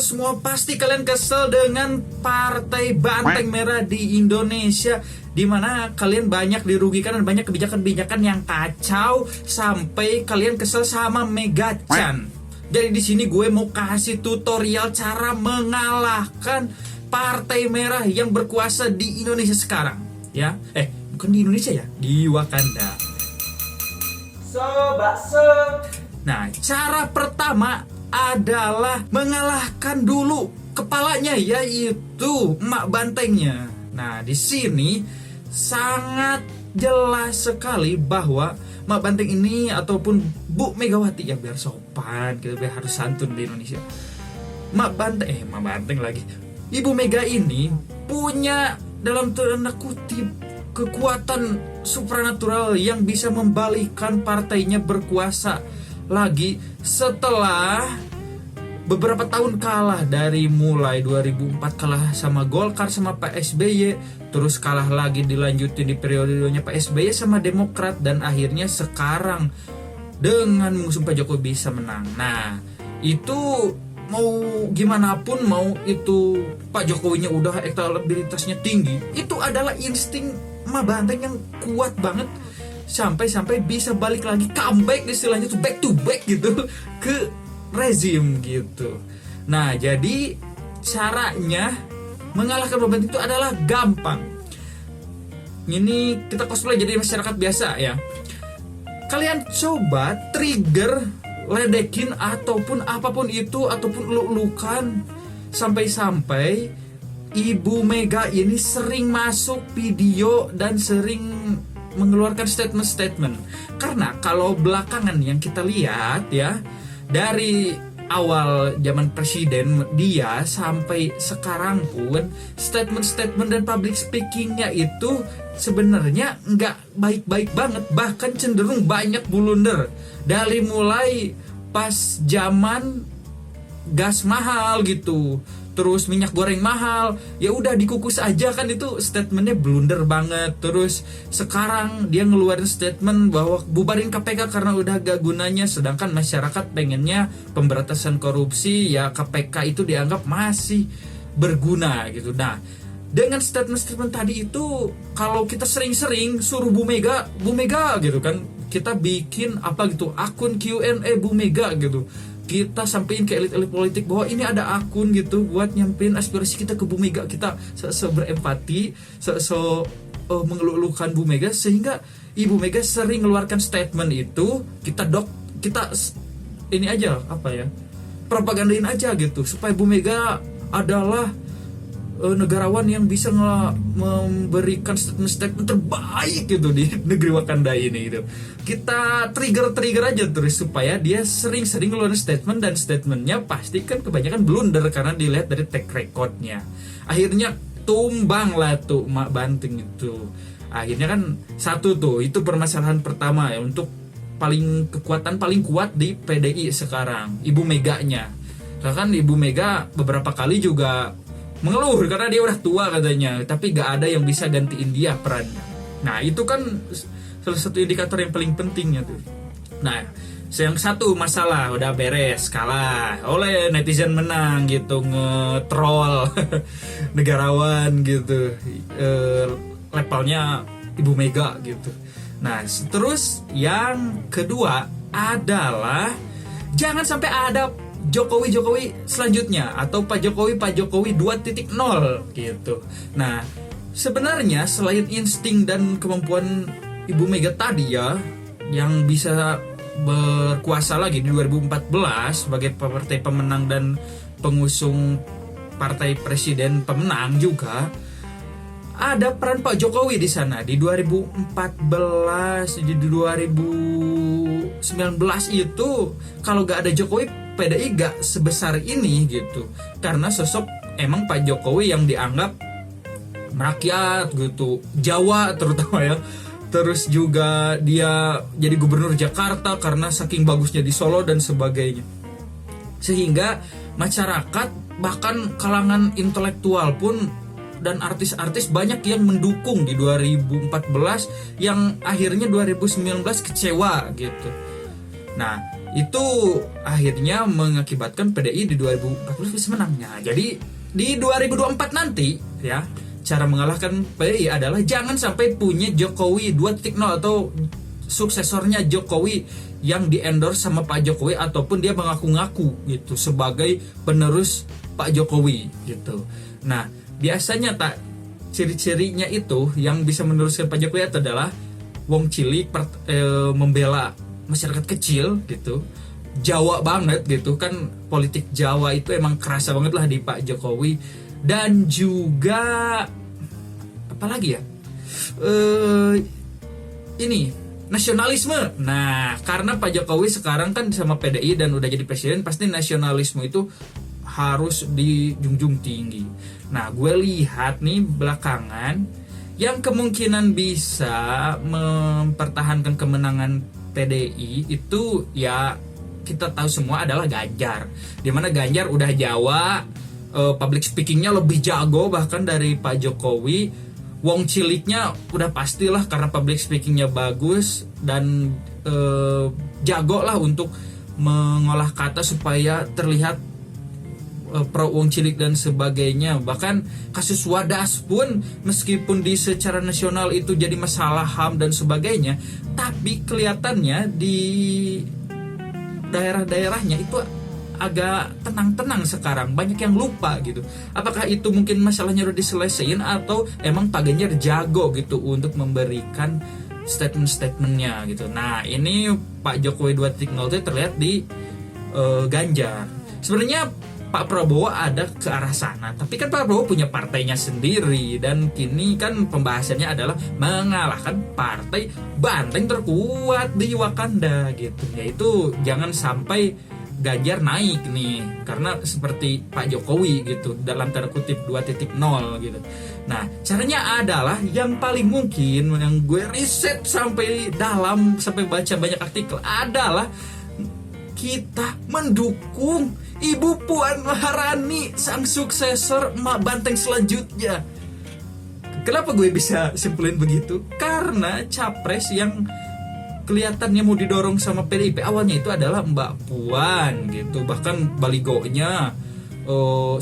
semua, pasti kalian kesel dengan Partai Banteng Merah di Indonesia, dimana kalian banyak dirugikan dan banyak kebijakan-kebijakan yang kacau sampai kalian kesel sama Megachan. Jadi di sini gue mau kasih tutorial cara mengalahkan Partai Merah yang berkuasa di Indonesia sekarang, ya. Bukan di Indonesia ya, di Wakanda. Nah, cara pertama adalah mengalahkan dulu kepalanya, yaitu emak bantengnya. Nah, di sini sangat jelas sekali bahwa emak banteng ini ataupun Bu Megawati, ya biar sopan, kita biar harus santun di Indonesia. Emak banteng lagi. Ibu Mega ini punya dalam tanda kutip kekuatan supranatural yang bisa membalikan partainya berkuasa lagi setelah beberapa tahun kalah, dari mulai 2004 kalah sama Golkar sama Pak SBY, terus kalah lagi dilanjutin di periodenya Pak SBY sama Demokrat, dan akhirnya sekarang dengan mengusung Pak Jokowi bisa menang. Nah, itu mau gimana pun, mau itu Pak Jokowinya udah elektabilitasnya tinggi, itu adalah insting emak banteng yang kuat banget sampai bisa balik lagi, comeback istilahnya tuh, back to back gitu ke rezim gitu. Nah, jadi caranya mengalahkan emak banteng itu adalah gampang. Ini kita cosplay jadi masyarakat biasa ya. Kalian coba trigger, ledekin ataupun apapun itu, ataupun eluk-elukan sampai Ibu Mega ini sering masuk video dan sering mengeluarkan statement-statement. Karena kalau belakangan yang kita lihat ya, dari awal zaman presiden dia sampai sekarang pun statement-statement dan public speakingnya itu sebenarnya nggak baik-baik banget, bahkan cenderung banyak blunder. Dari mulai pas zaman gas mahal gitu, terus minyak goreng mahal, ya udah dikukus aja kan, itu statementnya blunder banget. Terus sekarang dia ngeluarin statement bahwa bubarin KPK karena udah gak gunanya, sedangkan masyarakat pengennya pemberantasan korupsi, ya KPK itu dianggap masih berguna gitu. Nah, dengan statement-statement tadi itu, kalau kita sering-sering suruh Bu Mega gitu kan, kita bikin apa gitu, akun Q&A Bu Mega gitu, kita sampein ke elit-elit politik bahwa ini ada akun gitu buat nyampein aspirasi kita ke Bu Mega, kita berempati, mengeluh-elukan Bu Mega, sehingga Ibu Mega sering mengeluarkan statement itu, kita ini aja propagandain aja gitu, supaya Bu Mega adalah negarawan yang bisa memberikan statement terbaik gitu di negeri Wakanda ini gitu. Kita trigger aja terus supaya dia sering-sering ngeluarin statement, dan statementnya pasti kan kebanyakan blunder karena dilihat dari track recordnya. Akhirnya tumbang lah tuh emak banteng itu. Akhirnya kan satu tuh, itu permasalahan pertama ya, untuk kekuatan paling kuat di PDI sekarang, Ibu Meganya. Bahkan Ibu Mega beberapa kali juga mengeluh karena dia udah tua katanya, tapi gak ada yang bisa gantiin dia perannya. Nah, itu kan salah satu indikator yang paling pentingnya tuh. Nah, yang satu masalah udah beres, kalah oleh netizen, menang gitu, nge-troll negarawan gitu, levelnya Ibu Mega gitu. Nah, terus yang kedua adalah jangan sampai ada Jokowi selanjutnya, atau Pak Jokowi 2.0 gitu. Nah, sebenarnya selain insting dan kemampuan Ibu Mega tadi ya, yang bisa berkuasa lagi di 2014 sebagai partai pemenang dan pengusung partai presiden pemenang juga, ada peran Pak Jokowi di sana di 2014, di 2019 itu. Kalau gak ada Jokowi, PDI gak sebesar ini gitu, karena sosok emang Pak Jokowi yang dianggap merakyat gitu, Jawa terutama ya. Terus juga dia jadi gubernur Jakarta karena saking bagusnya di Solo dan sebagainya, sehingga masyarakat bahkan kalangan intelektual pun dan artis-artis banyak yang mendukung di 2014, yang akhirnya 2019 kecewa gitu. Nah, itu akhirnya mengakibatkan PDI di 2014 bisa menangnya. Jadi di 2024 nanti ya, cara mengalahkan PDI adalah jangan sampai punya Jokowi 2.0 atau suksesornya Jokowi yang di-endorse sama Pak Jokowi ataupun dia mengaku-ngaku gitu sebagai penerus Pak Jokowi gitu. Nah, biasanya ciri-cirinya itu yang bisa meneruskan Pak Jokowi adalah wong cilik membela masyarakat kecil gitu. Jawa banget gitu kan, politik Jawa itu emang kerasa banget lah di Pak Jokowi. Dan juga apalagi ya, ini nasionalisme. Nah, karena Pak Jokowi sekarang kan sama PDI dan udah jadi presiden, pasti nasionalisme itu harus dijunjung tinggi. Nah, gue lihat nih belakangan yang kemungkinan bisa mempertahankan kemenangan PDI itu ya kita tahu semua adalah Ganjar. Dimana Ganjar udah Jawa, public speakingnya lebih jago bahkan dari Pak Jokowi. Wong ciliknya udah pastilah karena public speakingnya bagus dan jago lah untuk mengolah kata supaya terlihat pro wong cilik dan sebagainya. Bahkan kasus Wadas pun meskipun di secara nasional itu jadi masalah HAM dan sebagainya, tapi kelihatannya di daerah-daerahnya itu agak tenang-tenang sekarang, banyak yang lupa gitu. Apakah itu mungkin masalahnya udah diselesaikan atau emang Pak Ganjar jago gitu untuk memberikan statement-statementnya gitu. Nah, ini Pak Jokowi 2.0 itu terlihat di Ganjar. Sebenarnya Pak Prabowo ada ke arah sana, tapi kan Pak Prabowo punya partainya sendiri dan kini kan pembahasannya adalah mengalahkan partai banteng terkuat di Wakanda gitu. Yaitu jangan sampai Ganjar naik nih, karena seperti Pak Jokowi gitu dalam tanda kutip 2.0 gitu. Nah, caranya adalah yang paling mungkin yang gue riset sampai dalam, sampai baca banyak artikel adalah kita mendukung Ibu Puan Maharani, sang suksesor Mak Banteng selanjutnya. Kenapa gue bisa simpulin begitu? Karena capres yang kelihatannya mau didorong sama PDIP awalnya itu adalah Mbak Puan gitu. Bahkan baligonya,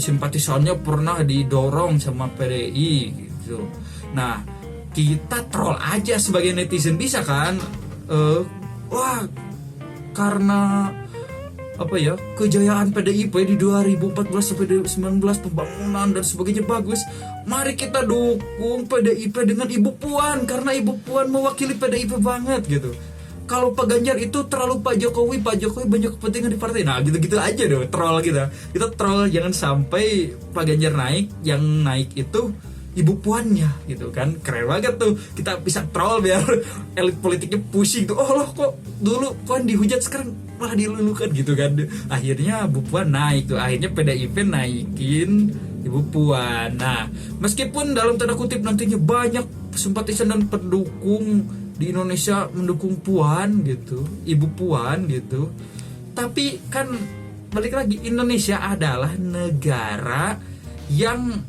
simpatisannya pernah didorong sama PDI gitu. Nah, kita troll aja sebagai netizen bisa kan? Wah, karena apa ya, kejayaan PDIP di 2014 sampai 2019 pembangunan dan sebagainya bagus, mari kita dukung PDIP dengan Ibu Puan karena Ibu Puan mewakili PDIP banget gitu. Kalau Pak Ganjar itu terlalu Pak Jokowi banyak kepentingan di partai. Nah, gitu-gitu aja dong troll kita troll, jangan sampai Pak Ganjar naik, yang naik itu Ibu Puannya gitu kan. Keren banget tuh, kita bisa troll biar elit politiknya pusing tuh. Oh loh, kok dulu Puan dihujat sekarang malah dilulukan gitu kan. Akhirnya Bu Puan naik tuh, akhirnya PDIP naikin Ibu Puan. Nah, meskipun dalam tanda kutip nantinya banyak simpatisan dan pendukung di Indonesia mendukung Puan gitu, Ibu Puan gitu, tapi kan balik lagi, Indonesia adalah negara yang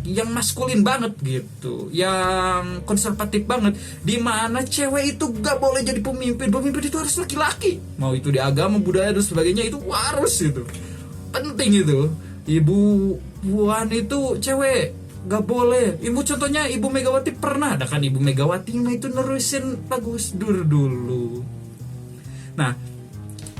yang maskulin banget gitu, yang konservatif banget, di mana cewek itu gak boleh jadi pemimpin itu harus laki-laki, mau itu di agama, budaya dan sebagainya, itu harus, itu penting. Itu Ibu Puan itu cewek gak boleh. Ibu contohnya Ibu Megawati pernah ada kan, Ibu Megawati itu nerusin Pak Gus Dur dulu. Nah,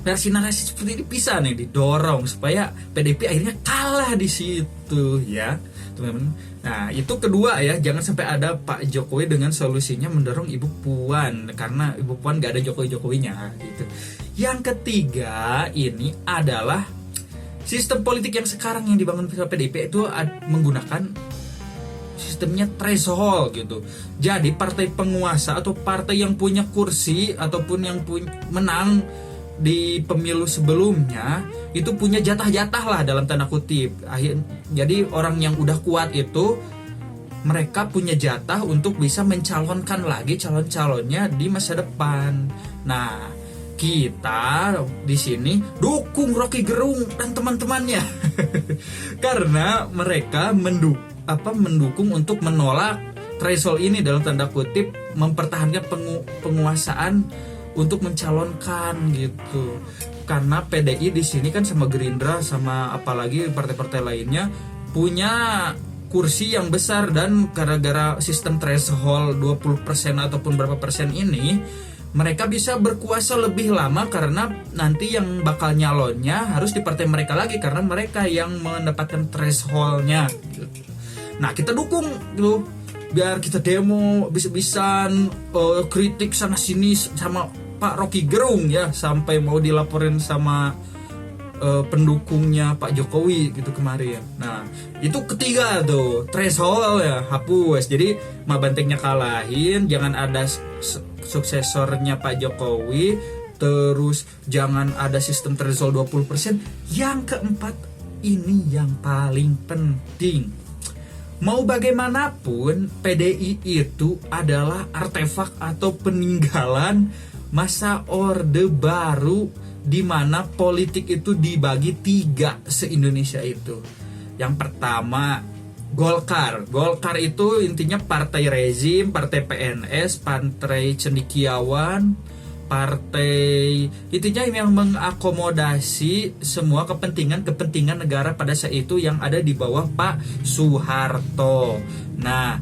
narasi-narasi seperti ini bisa nih didorong supaya PDIP akhirnya kalah di situ ya, teman-teman. Nah, itu kedua ya, jangan sampai ada Pak Jokowi dengan solusinya mendorong Ibu Puan karena Ibu Puan gak ada Jokowi-Jokowinya gitu. Yang ketiga ini adalah sistem politik yang sekarang yang dibangun PDIP itu menggunakan sistemnya threshold gitu. Jadi partai penguasa atau partai yang punya kursi ataupun yang menang di pemilu sebelumnya itu punya jatah-jatah lah dalam tanda kutip. Jadi orang yang udah kuat itu mereka punya jatah untuk bisa mencalonkan lagi calon-calonnya di masa depan. Nah, kita di sini dukung Rocky Gerung dan teman-temannya karena mereka mendukung untuk menolak threshold ini dalam tanda kutip, mempertahankan penguasaan untuk mencalonkan gitu. Karena PDI di sini kan sama Gerindra sama apalagi partai-partai lainnya punya kursi yang besar, dan gara-gara sistem threshold 20% ataupun berapa persen ini, mereka bisa berkuasa lebih lama karena nanti yang bakal nyalonnya harus di partai mereka lagi karena mereka yang mendapatkan thresholdnya gitu. Nah kita dukung gitu, biar kita demo bisa-bisan kritik sana sini sama Pak Rocky Gerung ya, sampai mau dilaporin sama pendukungnya Pak Jokowi gitu kemarin. Nah itu ketiga tuh, threshold ya hapus, jadi Mabantengnya kalahin, jangan ada suksesornya Pak Jokowi, terus jangan ada sistem threshold 20%. Yang keempat ini yang paling penting, mau bagaimanapun PDI itu adalah artefak atau peninggalan masa Orde Baru, di mana politik itu dibagi 3 se-Indonesia itu. Yang pertama Golkar. Golkar itu intinya partai rezim, partai PNS, partai cendekiawan, partai intinya yang mengakomodasi semua kepentingan negara pada saat itu yang ada di bawah Pak Soeharto. Nah,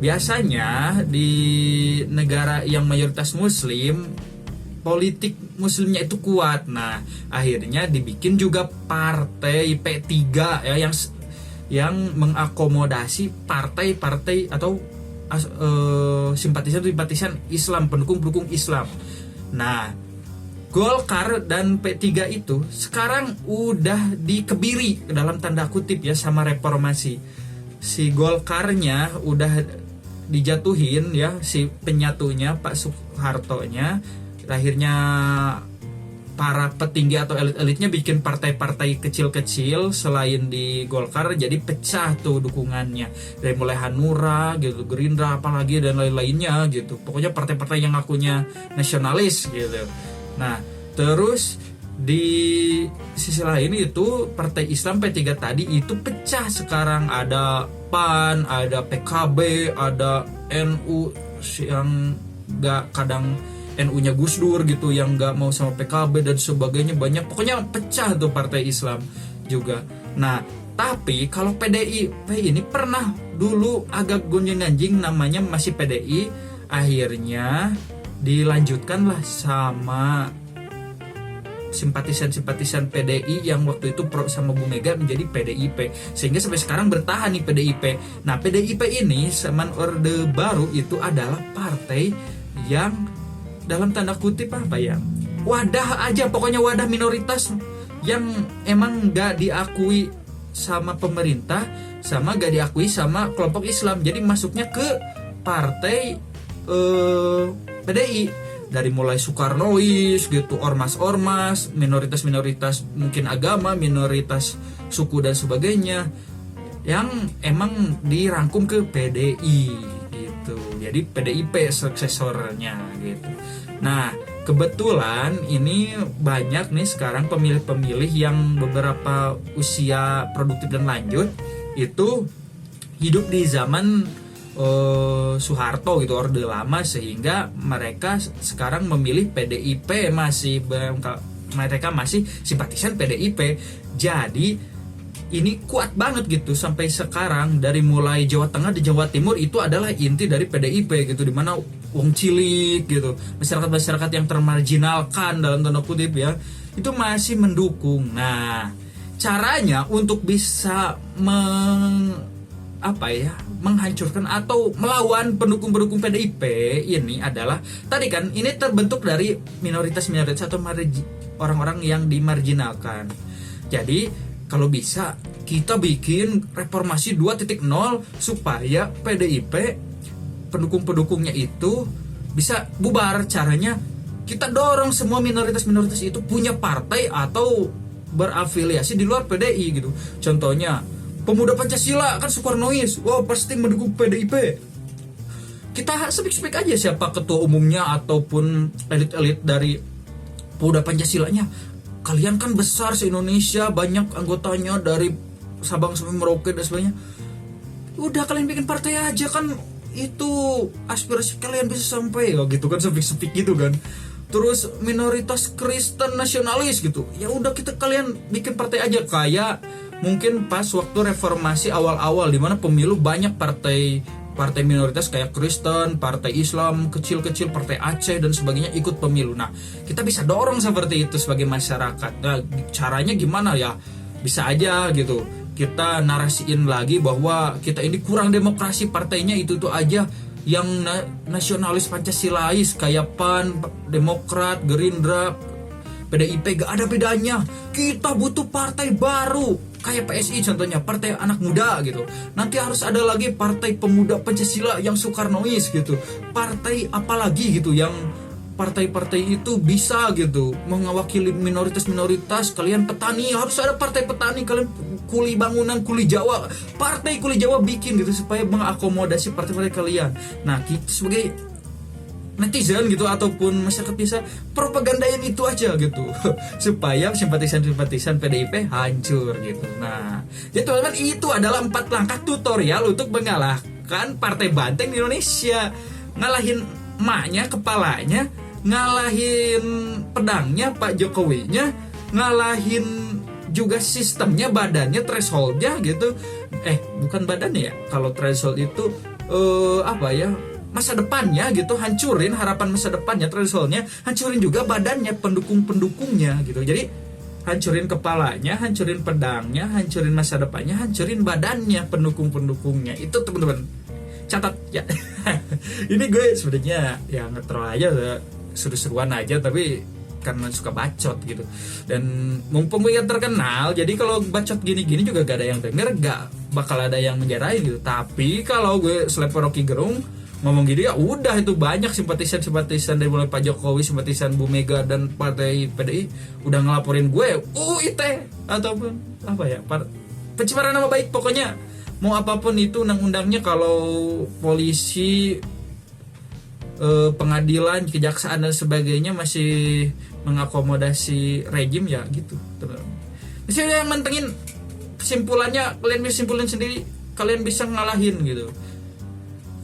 biasanya di negara yang mayoritas muslim, politik muslimnya itu kuat. Nah, akhirnya dibikin juga partai P3 ya, yang mengakomodasi partai-partai atau simpatisan Islam, pendukung Islam. Nah, Golkar dan P3 itu sekarang udah dikebiri dalam tanda kutip ya sama reformasi. Si Golkarnya udah dijatuhin ya, si penyatunya Pak Soeharto-nya. Akhirnya para petinggi atau elit-elitnya bikin partai-partai kecil-kecil selain di Golkar, jadi pecah tuh dukungannya dari mulai Hanura gitu, Gerindra apalagi dan lain-lainnya gitu. Pokoknya partai-partai yang ngakunya nasionalis gitu. Nah, terus di sisi lain itu partai Islam P3 tadi itu pecah sekarang, ada PAN, ada PKB, ada NU yang gak kadang NU-nya Gus Dur gitu yang nggak mau sama PKB dan sebagainya, banyak pokoknya pecah tuh partai Islam juga. Nah tapi kalau PDIP ini pernah dulu agak gonjang-ganjing, namanya masih PDI, akhirnya dilanjutkanlah sama simpatisan PDI yang waktu itu pro sama Bu Mega menjadi PDIP, sehingga sampai sekarang bertahan nih PDIP. Nah PDIP ini zaman Orde Baru itu adalah partai yang dalam tanda kutip apa ya, wadah aja, pokoknya wadah minoritas yang emang gak diakui sama pemerintah, sama gak diakui sama kelompok Islam. Jadi masuknya ke partai PDI dari mulai Soekarnois gitu, ormas-ormas, minoritas mungkin agama, minoritas suku dan sebagainya, yang emang dirangkum ke PDI gitu. Jadi PDIP suksesornya gitu. Nah kebetulan ini banyak nih sekarang pemilih-pemilih yang beberapa usia produktif dan lanjut itu hidup di zaman Soeharto gitu, Orde Lama, sehingga mereka sekarang memilih PDIP, mereka masih simpatisan PDIP. Jadi ini kuat banget gitu sampai sekarang, dari mulai Jawa Tengah di Jawa Timur itu adalah inti dari PDIP gitu, dimana wong cilik gitu, masyarakat yang termarginalkan dalam tanda kutip ya, itu masih mendukung. Nah caranya untuk bisa menghancurkan atau melawan pendukung PDIP ini adalah tadi kan, ini terbentuk dari minoritas atau orang-orang yang dimarginalkan. Jadi kalau bisa kita bikin reformasi 2.0 supaya PDIP pendukung-pendukungnya itu bisa bubar. Caranya kita dorong semua minoritas itu punya partai atau berafiliasi di luar PDI gitu. Contohnya Pemuda Pancasila kan Soekarnois, wah pasti mendukung PDIP. Kita speak aja siapa ketua umumnya ataupun elit-elit dari Pemuda Pancasilanya. Kalian kan besar se-Indonesia, banyak anggotanya dari Sabang sampai Merauke dan sebagainya. Udah kalian bikin partai aja kan, itu aspirasi kalian bisa sampai gitu kan, speak gitu kan. terus minoritas Kristen nasionalis gitu. Ya udah kita kalian bikin partai aja, kayak mungkin pas waktu reformasi awal-awal di mana pemilu banyak partai minoritas kayak Kristen, partai Islam kecil-kecil, partai Aceh dan sebagainya ikut pemilu. Nah, kita bisa dorong seperti itu sebagai masyarakat. Nah, caranya gimana ya? Bisa aja gitu. Kita narasiin lagi bahwa kita ini kurang demokrasi, partainya itu aja yang nasionalis Pancasilais kayak PAN, Demokrat, Gerindra, PDIP, gak ada bedanya. Kita butuh partai baru kayak PSI contohnya, partai anak muda gitu. Nanti harus ada lagi partai pemuda Pancasila yang Soekarnois gitu. Partai apalagi gitu yang partai-partai itu bisa gitu mewakili minoritas-minoritas. Kalian petani, harus ada partai petani. Kalian kuli bangunan, kuli Jawa, partai kuli Jawa bikin gitu supaya mengakomodasi partai-partai kalian. Nah, kita sebagai netizen gitu ataupun masyarakat bisa propagandain itu aja gitu supaya simpatisan-simpatisan PDIP hancur gitu. Nah, jadi teman-teman, itu adalah 4 langkah tutorial untuk mengalahkan partai banteng di Indonesia. Ngalahin emaknya, kepalanya, ngalahin pedangnya Pak Jokowinya, ngalahin juga sistemnya, badannya, thresholdnya gitu. Bukan badannya ya, kalau threshold itu masa depannya gitu, hancurin harapan masa depannya, thresholdnya, hancurin juga badannya, pendukung-pendukungnya gitu. Jadi hancurin kepalanya, hancurin pedangnya, hancurin masa depannya, hancurin badannya, pendukung-pendukungnya. Itu teman-teman catat ya. Ini gue sebenarnya ya ngetrol aja, seru-seruan aja, tapi karena suka bacot gitu. Dan mumpung gue yang terkenal, jadi kalau bacot gini-gini juga gak ada yang denger, gak bakal ada yang menjarain gitu. Tapi kalau gue seleper Rocky Gerung ngomong gitu ya udah, itu banyak simpatisan dari mulai Pak Jokowi, simpatisan Bu Mega dan partai PDI udah ngelaporin gue UIT ataupun apa ya, pencemaran nama baik. Pokoknya mau apapun itu undang-undangnya, kalau polisi, pengadilan, kejaksaan dan sebagainya masih mengakomodasi rejim ya gitu teman-teman. Jadi yang mentengin kesimpulannya, kalian bisa simpulin sendiri, kalian bisa ngalahin gitu,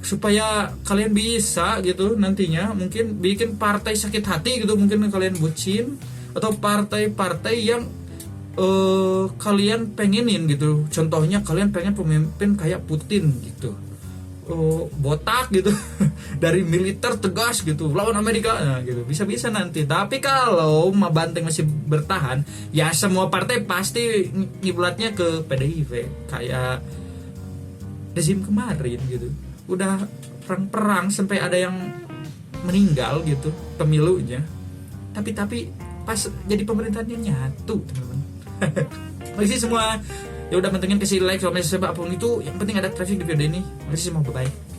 supaya kalian bisa gitu nantinya mungkin bikin partai sakit hati gitu. Mungkin kalian bucin atau partai-partai yang kalian pengenin gitu. Contohnya kalian pengen pemimpin kayak Putin gitu, botak gitu dari militer tegas gitu lawan Amerika, nah gitu bisa nanti. Tapi kalau Banteng masih bertahan, ya semua partai pasti ngiblatnya ke PDIP kayak rezim kemarin gitu. Udah perang sampai ada yang meninggal gitu pemilunya, tapi pas jadi pemerintahannya nyatu teman-teman. Makasih semua ya udah, mentengin kasih like, comment, apapun itu, yang penting ada traffic di video ini. Makasih semua, bye bye.